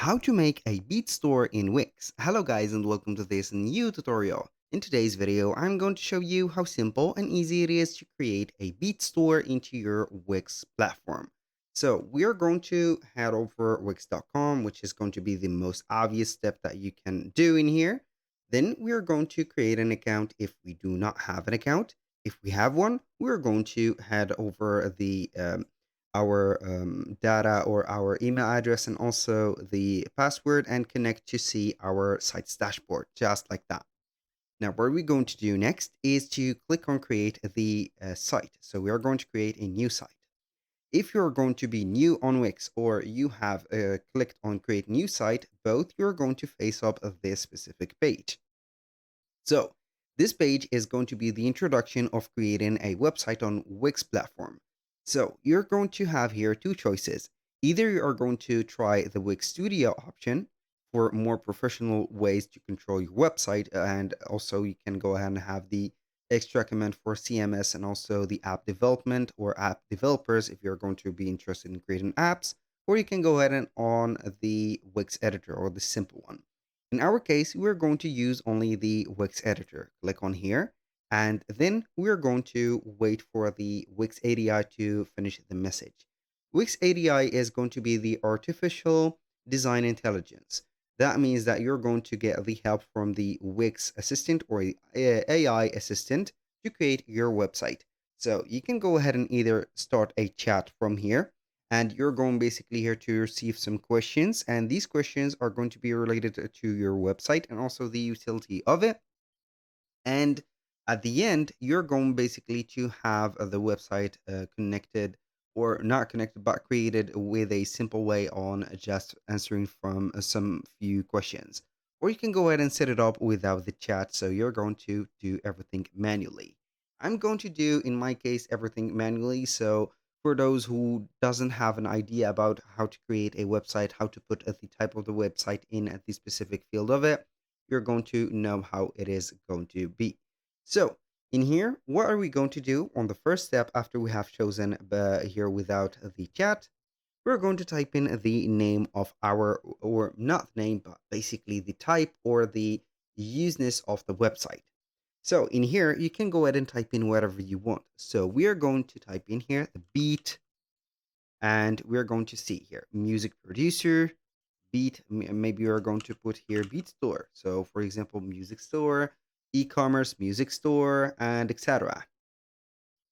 How to make a beat store in Wix. Hello guys and welcome to this new tutorial. In today's video, I'm going to show you how simple and easy it is to create a beat store into your Wix platform. So we are going to head over wix.com, which is going to be the most obvious step that you can do in here. Then we are going to create an account if we do not have an account. If we have one, we're going to head over the our data or our email address and also the password and connect to see our site's dashboard, just like that. Now, what we're going to do next is to click on create the site. So we are going to create a new site. If you're going to be new on Wix or you have clicked on create new site, both you're going to face up this specific page. So this page is going to be the introduction of creating a website on Wix platform. So you're going to have here two choices. Either you are going to try the Wix Studio option for more professional ways to control your website, and also you can go ahead and have the extra command for CMS and also the app development or app developers if you're going to be interested in creating apps, or you can go ahead and on the Wix editor or the simple one. In our case, we're going to use only the Wix editor. Click on here, and then we're going to wait for the Wix ADI to finish the message. Wix ADI is going to be the artificial design intelligence. That means that you're going to get the help from the Wix assistant or AI assistant to create your website. So you can go ahead and either start a chat from here, and you're going basically here to receive some questions, and these questions are going to be related to your website and also the utility of it. And at the end, you're going basically to have the website connected, or not connected but created with a simple way on just answering from some few questions. Or you can go ahead and set it up without the chat, so you're going to do everything manually. I'm going to do, in my case, everything manually. So for those who doesn't have an idea about how to create a website, how to put the type of the website in at the specific field of it, you're going to know how it is going to be. So in here, what are we going to do on the first step after we have chosen here without the chat? We're going to type in the name of our, or not name, but basically the type or the useness of the website. So in here, you can go ahead and type in whatever you want. So we are going to type in here the beat, and we're going to see here music producer, beat. Maybe you're going to put here beat store. So for example, music store, e-commerce, music store, and etc.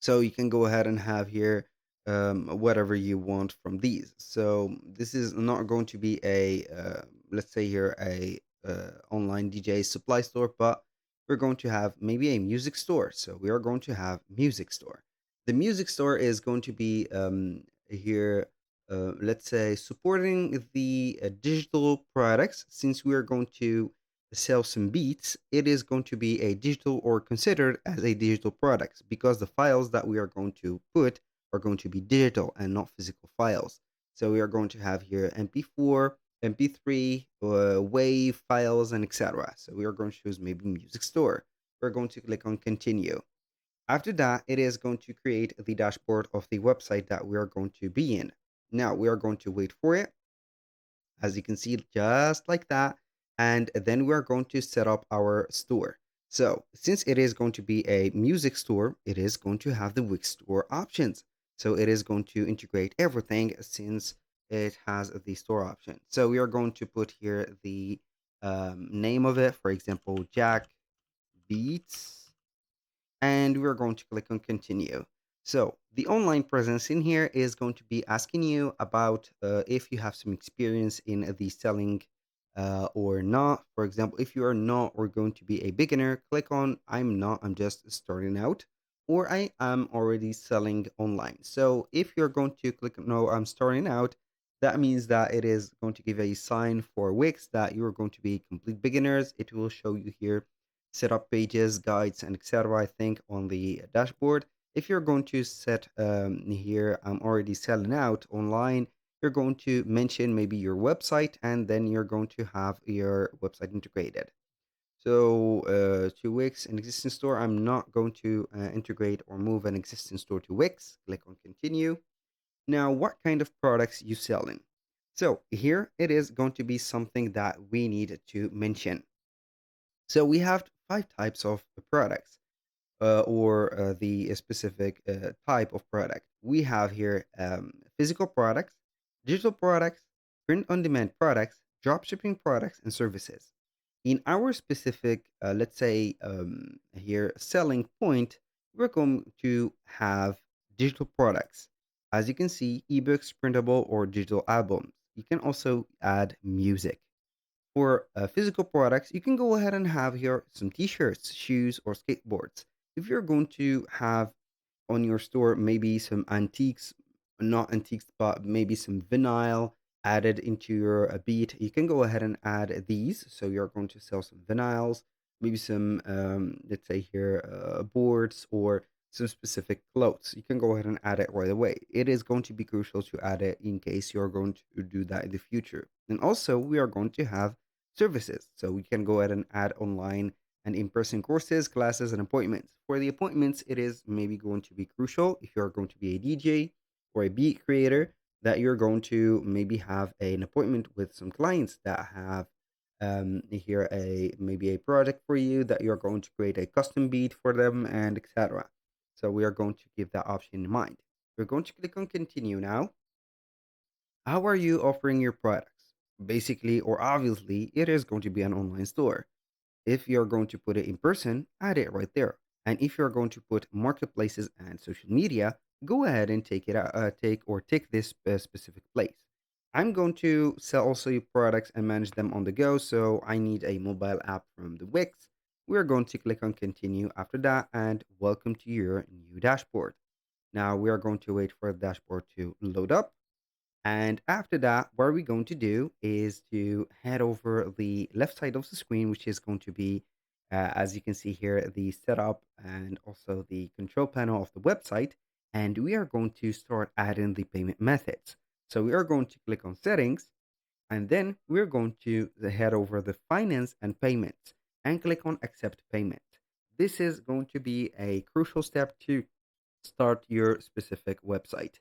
So you can go ahead and have here whatever you want from these. So this is not going to be a let's say here a online DJ supply store, but we're going to have maybe a music store. So we are going to have music store. The music store is going to be here, let's say, supporting the digital products. Since we are going to sell some beats, it is going to be a digital or considered as a digital product because the files that we are going to put are going to be digital and not physical files. So we are going to have here MP4, MP3, WAV files, and etc. So we are going to choose maybe music store. We're going to click on continue. After that, it is going to create the dashboard of the website that we are going to be in. Now we are going to wait for it, as you can see, just like that. And then we're going to set up our store. So since it is going to be a music store, it is going to have the Wix store options. So it is going to integrate everything since it has the store option. So we are going to put here the name of it, for example, Jack Beats, and we're going to click on continue. So the online presence in here is going to be asking you about if you have some experience in the selling or not. For example, if you are not or going to be a beginner, click on I'm not, I'm just starting out, or I am already selling online. So if you're going to click no, I'm starting out, that means that it is going to give a sign for Wix that you're going to be complete beginners. It will show you here setup pages, guides, and etc. I think on the dashboard. If you're going to set here, I'm already selling out online, you're going to mention maybe your website, and then you're going to have your website integrated. So to Wix, an existing store, I'm not going to integrate or move an existing store to Wix. Click on continue. Now, what kind of products you selling? So here it is going to be something that we need to mention. So we have five types of products, or the specific type of product. We have here physical products, digital products, print on demand products, drop shipping products, and services. In our specific, let's say, here selling point, we're going to have digital products. As you can see, ebooks, printable, or digital albums. You can also add music. For physical products, you can go ahead and have here some t-shirts, shoes, or skateboards. If you're going to have on your store maybe some antiques, not antiques, but maybe some vinyl added into your beat, you can go ahead and add these. So you're going to sell some vinyls, maybe some, let's say here, boards or some specific clothes. You can go ahead and add it right away. It is going to be crucial to add it in case you're going to do that in the future. And also, we are going to have services. So we can go ahead and add online and in-person courses, classes, and appointments. For the appointments, it is maybe going to be crucial if you're going to be a DJ or a beat creator that you're going to maybe have an appointment with some clients that have here a maybe a project for you that you're going to create a custom beat for them and etc. So we are going to keep that option in mind. We're going to click on continue now. How are you offering your products? Basically, or obviously, it is going to be an online store. If you're going to put it in person, add it right there. And if you're going to put marketplaces and social media, go ahead and take it out, take this specific place. I'm going to sell also your products and manage them on the go, so I need a mobile app from the Wix. We're going to click on continue after that, and welcome to your new dashboard. Now we are going to wait for the dashboard to load up. And after that, what we're going to do is to head over the left side of the screen, which is going to be, as you can see here, the setup and also the control panel of the website. And we are going to start adding the payment methods. So we are going to click on settings, and then we're going to head over the finance and payments and click on accept payment. This is going to be a crucial step to start your specific website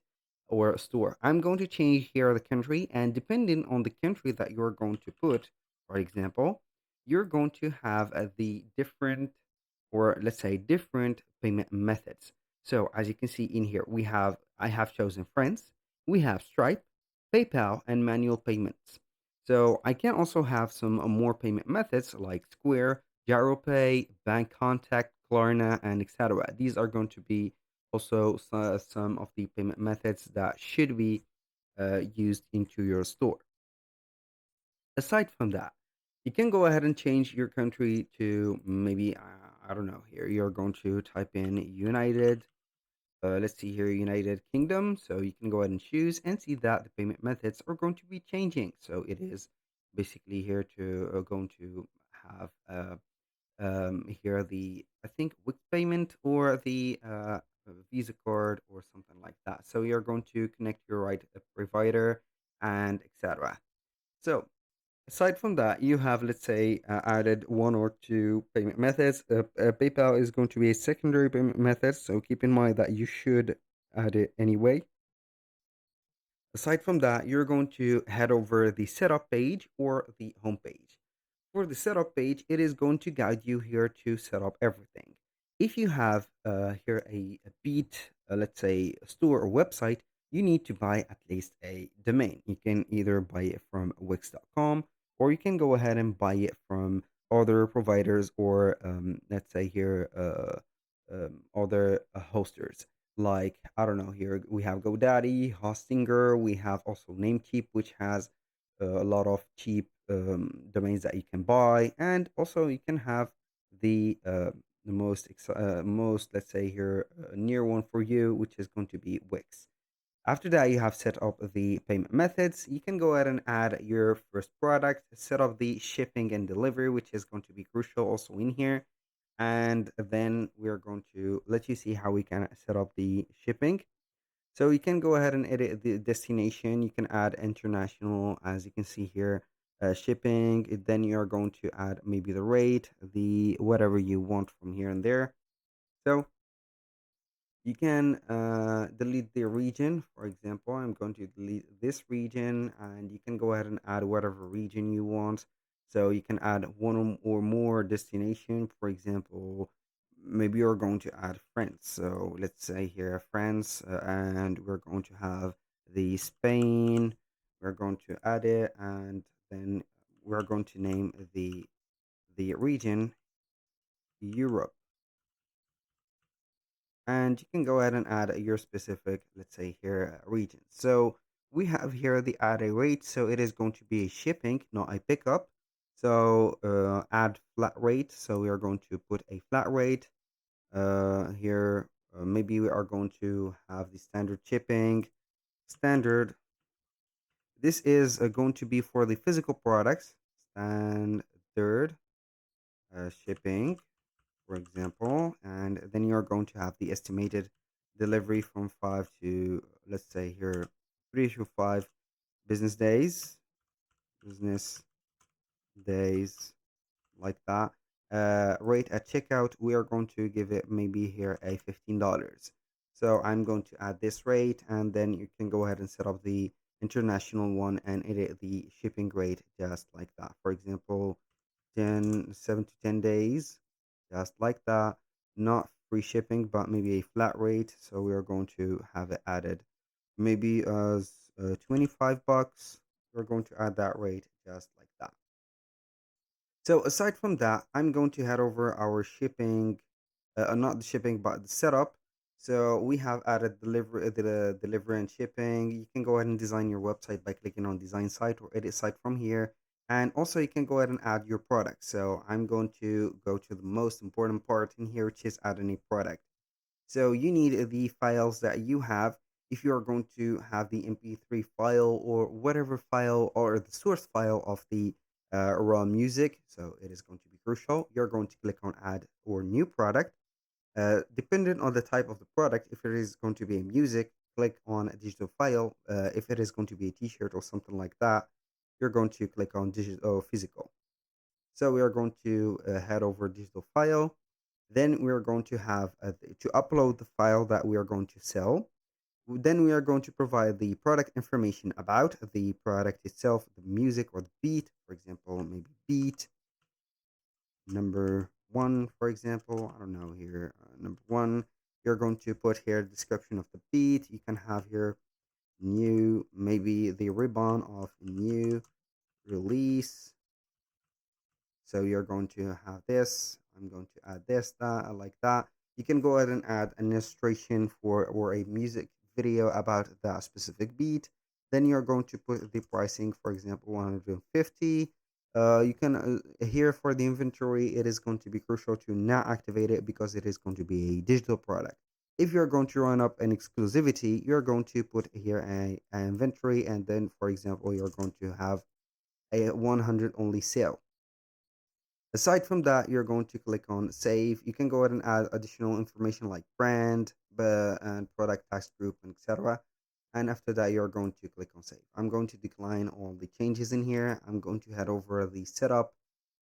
or store. I'm going to change here the country, and depending on the country that you're going to put, for example, you're going to have the different, or let's say different payment methods. So as you can see in here, I have chosen France, we have Stripe, PayPal, and manual payments. So I can also have some more payment methods like Square, GiroPay, Bank Contact, Klarna, and etc. These are going to be also some of the payment methods that should be used into your store. Aside from that, you can go ahead and change your country to maybe, I don't know, here you're going to type in United. Let's see here, United Kingdom. So you can go ahead and choose and see that the payment methods are going to be changing. So it is basically here to going to have here the I think Wix payment or the Visa card or something like that. So you're going to connect your right provider and etc. So aside from that, you have, let's say, added one or two payment methods. PayPal is going to be a secondary payment method, so keep in mind that you should add it anyway. Aside from that, you're going to head over the setup page or the home page. For the setup page, it is going to guide you here to set up everything. If you have here a Beat, let's say, a store or website, you need to buy at least a domain. You can either buy it from Wix.com, or you can go ahead and buy it from other providers, or let's say here other hosters. Like, I don't know, here we have GoDaddy, Hostinger, we have also Namekeep, which has a lot of cheap domains that you can buy, and also you can have the most, let's say here, near one for you, which is going to be Wix. After that, you have set up the payment methods. You can go ahead and add your first product, set up the shipping and delivery, which is going to be crucial also in here. And then we're going to let you see how we can set up the shipping. So you can go ahead and edit the destination. You can add international, as you can see here, shipping. Then you're going to add maybe the rate, the whatever you want from here and there. So You can delete the region. For example, I'm going to delete this region, and you can go ahead and add whatever region you want. So you can add one or more destination. For example, maybe you're going to add France. So let's say here France, and we're going to have the Spain. We're going to add it, and then we're going to name the region Europe. And you can go ahead and add your specific, let's say here, region. So we have here the add a rate. So it is going to be a shipping, not a pickup. So add flat rate. So we are going to put a flat rate here. Maybe we are going to have the standard shipping. Standard. This is going to be for the physical products. Standard shipping, for example, and then you're going to have the estimated delivery from 5 to, let's say here, 3 to 5 business days, business days, like that. Rate at checkout, we are going to give it maybe here a $15. So I'm going to add this rate, and then you can go ahead and set up the international one and edit the shipping rate just like that. For example, 7 to 10 days, just like that. Not free shipping, but maybe a flat rate. So we are going to have it added maybe as $25. We're going to add that rate just like that. So aside from that, I'm going to head over our shipping, not the shipping, but the setup. So we have added the delivery and shipping. You can go ahead and design your website by clicking on design site or edit site from here. And also you can go ahead and add your product. So I'm going to go to the most important part in here, which is adding a product. So you need the files that you have. If you are going to have the MP3 file or whatever file or the source file of the raw music, so it is going to be crucial. You're going to click on add or new product. Depending on the type of the product, if it is going to be a music, click on a digital file. If it is going to be a t-shirt or something like that, you're going to click on digital or physical. So we are going to head over digital file. Then we are going to have to upload the file that we are going to sell. Then we are going to provide the product information about the product itself, the music or the beat. For example, maybe beat number one, for example. I don't know here. Number one, you're going to put here the description of the beat. You can have here new, maybe the ribbon of new release. So you're going to have this. I'm going to add this, that, I like that. You can go ahead and add an illustration for or a music video about that specific beat. Then you're going to put the pricing, for example, 150. You can here for the inventory, it is going to be crucial to not activate it because it is going to be a digital product. If you're going to run up an exclusivity, you're going to put here an inventory, and then, for example, you're going to have a 100 only sale. Aside from that, you're going to click on save. You can go ahead and add additional information like brand, and product tax group, and etc. And after that, you're going to click on save. I'm going to decline all the changes in here. I'm going to head over the setup,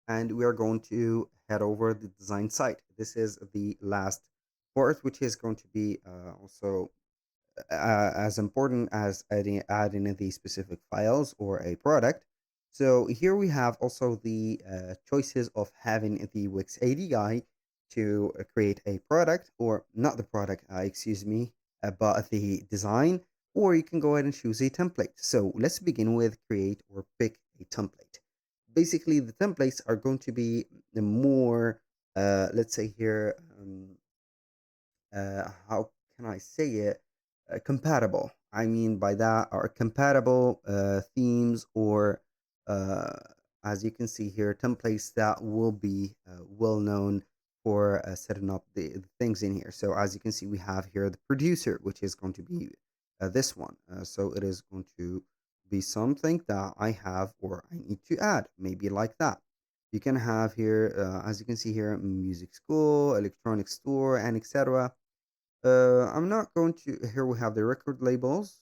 and we are going to head over the design site. This is the last part, which is going to be also as important as adding the specific files or a product. So here we have also the choices of having the Wix ADI to create a product, or not the product, excuse me, but the design, or you can go ahead and choose a template. So let's begin with create or pick a template. Basically, the templates are going to be the more, let's say here, how can I say it? Compatible. I mean by that are compatible themes or, uh, as you can see here, templates that will be well known for setting up the things in here. So as you can see, we have here the producer, which is going to be this one. So it is going to be something that I have or I need to add, maybe like that. You can have here, as you can see here, music school, electronic store, and etc. I'm not going to. Here we have the record labels.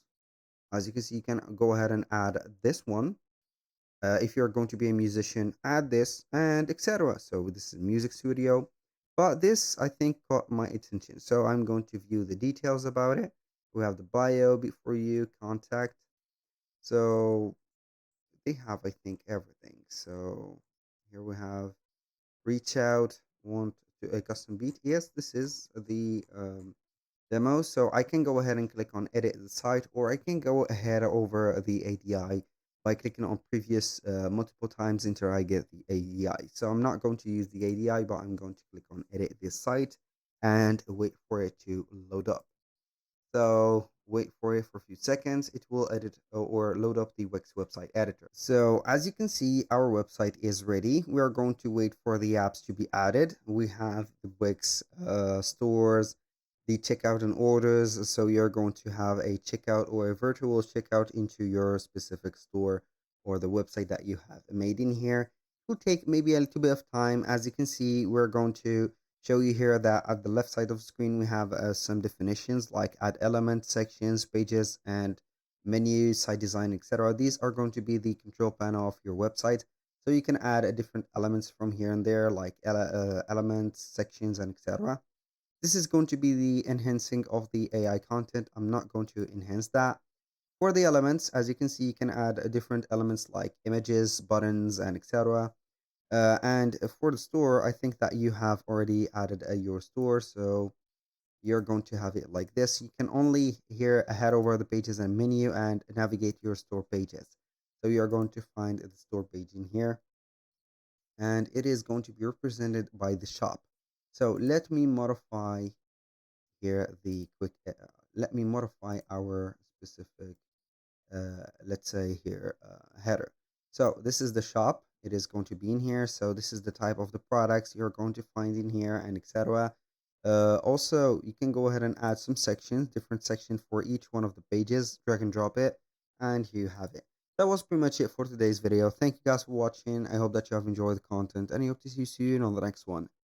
As you can see, you can go ahead and add this one. If you're going to be a musician, add this and etc. So this is music studio. But this, I think, caught my attention. So I'm going to view the details about it. We have the bio before you, contact. So they have, I think, everything. So here we have reach out, want to a custom beat. Yes, this is the demo. So I can go ahead and click on edit the site, or I can go ahead over the ADI by clicking on previous multiple times until I get the ADI. So I'm not going to use the ADI, but I'm going to click on edit this site and wait for it to load up. So wait for it for a few seconds. It will edit or load up the Wix website editor. So as you can see, our website is ready. We are going to wait for the apps to be added. We have the Wix stores, the checkout and orders. So you're going to have a checkout or a virtual checkout into your specific store or the website that you have made in here. It will take maybe a little bit of time. As you can see, we're going to show you here that at the left side of the screen we have some definitions like add elements, sections, pages, and menu, site design, etc. These are going to be the control panel of your website, so you can add different elements from here and there, like elements, sections, and etc. This is going to be the enhancing of the AI content. I'm not going to enhance that. For the elements, as you can see, you can add different elements like images, buttons, and etc. And for the store, I think that you have already added your store. So you're going to have it like this. You can only here head over the pages and menu and navigate your store pages. So you're going to find the store page in here, and it is going to be represented by the shop. So let me modify here the quick, let me modify our specific let's say here header. So this is the shop. It is going to be in here. So this is the type of the products you're going to find in here and etc. Also, you can go ahead and add some sections, different section for each one of the pages. Drag and drop it, and you have it. That was pretty much it for today's video. Thank you guys for watching. I hope that you have enjoyed the content, and I hope to see you soon on the next one.